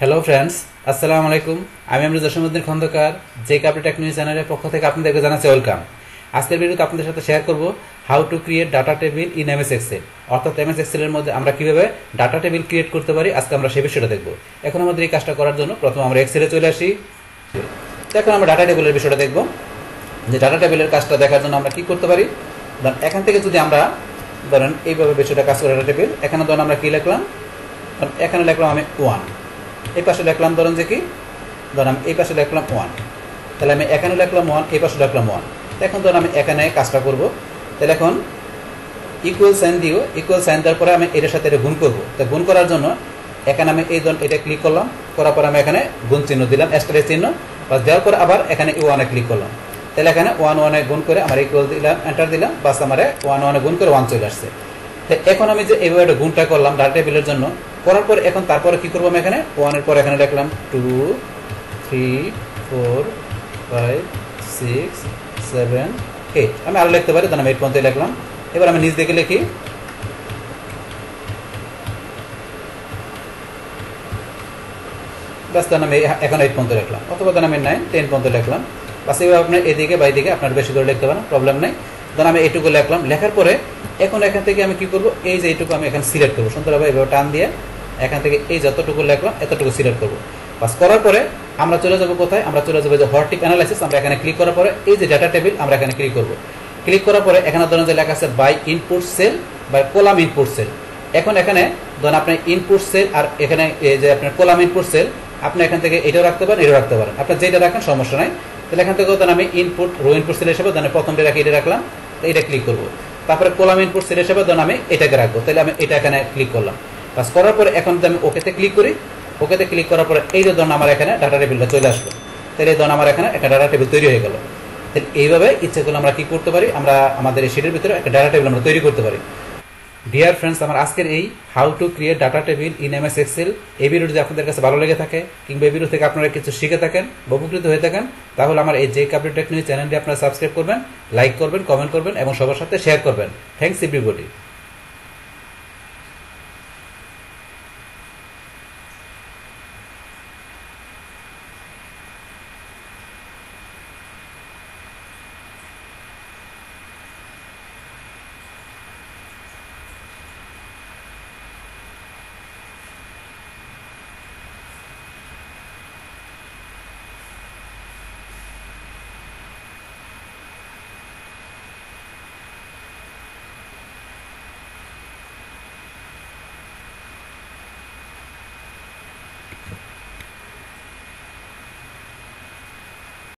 Hello friends, আসসালামু আলাইকুম। আমি আমরুল জসীমউদ্দিন খন্দকার, যে কাপড় টেকনোলজি চ্যানেলের পক্ষ থেকে আপনাদেরকে জানাচ্ছি ওয়েলকাম। আজকের ভিডিওতে আপনাদের সাথে শেয়ার করব how to create data table in MS Excel. অর্থাৎ এমএস এক্সেলের মধ্যে আমরা কিভাবে ডাটা টেবিল ক্রিয়েট করতে পারি, আজকে আমরা সেই বিষয়টা দেখব। এখন আমাদের এই কাজটা করার জন্য প্রথমে আমরা এক্সেলে চলে আসি। এখন আমরা ডাটা টেবিলের বিষয়টা দেখব, যে ডাটা টেবিলের কাজটা দেখার জন্য আমরা কি করতে পারি। ধরেন এখান থেকে যদি আমরা ধরেন এইভাবে বিষয়টা কাজ করে ডাটা টেবিল, এখানে ধরেন আমরা কি লিখলাম, এখানে লিখলাম আমি 1, এই পাশে লিখলাম ধরেন যে কি, ধরেন আমি এই পাশে লিখলাম 1, তাহলে আমি এখানে লিখলাম 1, এই পাশে লিখলাম 1। এখন ধরেন আমি এখানে কাজটা করব, তাহলে এখন ইকুয়াল সাইন দিও, ইকুয়াল সাইন দেওয়ার পরে আমি এটার সাথে এটা গুণ করব। তো গুণ করার জন্য এখানে আমি এই ধরুন এটা ক্লিক করলাম, করার পরে আমি এখানে গুণ চিহ্ন দিলাম, এস্টারের চিহ্ন, বাস দেওয়ার পরে আবার এখানে 1 ক্লিক করলাম। তাহলে এখানে 1 গুণ করে আমার ইকুয়াল দিলাম, এন্টার দিলাম, বাস আমার 1 গুণ করে 1 চলে আসছে। তো এখন আমি যে এইভাবে গুণটা করলাম ডাটা টেবিলের জন্য, করার পর এখন তারপরে কি করবো, আমি এখানে 1 এর পর এখানে লিখলাম 2 3 4 5 6 7 8, আমি আরো লিখতে পারি, আমি 8 পর্যন্ত লিখলাম। এবার আমি নিচ দিকে লিখি, বাস আমি এখন 8 পর্যন্ত লিখলাম, অথবা আমি 9 10 পর্যন্ত লিখলাম। বাস এইভাবে আপনার এদিকে বা এদিকে আপনার বেশি করে লিখতে পারেন, প্রবলেম নেই। ধরুন আমি এইটুকু লিখলাম, লেখার পরে এখন এখান থেকে আমি কি করব, এই যে এইটুকু আমি এখানে সিলেক্ট করবো সুন্দরভাবে, এইভাবে টান দিয়ে এখান থেকে এই যতটুকু লিখলাম এতটুকু সিলেক্ট করবো। বাস করার পরে আমরা চলে যাবো কোথায়, আমরা চলে যাবো যে হটটিপ অ্যানালাইসিস। আমরা এখানে ক্লিক করার পরে এই যে ডাটা টেবিল আমরা এখানে ক্লিক করবো। ক্লিক করার পরে এখানে ধরুন যে লেখা আছে by input cell, by column input cell. এখন এখানে ধরুন আপনি ইনপুট সেল আর এখানে এই যে আপনার কলাম ইনপুট সেল, আপনি এখান থেকে এটাও রাখতে পারেন, এটাও রাখতে পারেন, আপনার যেটা রাখেন সমস্যা নাই। তাহলে এখান থেকে ধরুন আমি ইনপুট রো ইনপুট সেল হিসেবে ধরুন প্রথমটা রাখি, এটা রাখলাম, এটা ক্লিক করবো। তারপরে কলাম ইনপুট সেল হিসেবে ধরুন আমি এটাকে রাখবো, তাহলে আমি এটা এখানে ক্লিক করলাম। বাস করার পরে এখন আমি ওকেতে ক্লিক করি, ওকেতে ক্লিক করার পরে এই যে ধরুন আমার এখানে ডাটা টেবিলটা চলে আসলো। তাহলে ধরুন আমার এখানে একটা ডাটা টেবিল তৈরি হয়ে গেল। তাহলে এইভাবে ইচ্ছে করলে আমরা কি করতে পারি, আমরা আমাদের এই শিটের ভিতরে একটা ডাটা টেবিল আমরা তৈরি করতে পারি। ডিয়ার ফ্রেন্ডস, আমার আজকের এই how to create data table in MS Excel এই ভিডিওটি যদি আপনাদের কাছে ভালো লেগে থাকে, কিংবা এই ভিডিও থেকে আপনারা কিছু শিখে থাকেন বা উপকৃত হয়ে থাকেন, তাহলে আমার এই যে কাপড় টেকনোলজি চ্যানেলটি আপনারা সাবস্ক্রাইব করবেন, লাইক করবেন, কমেন্ট করবেন এবং সবার সাথে শেয়ার করবেন। Thanks everybody.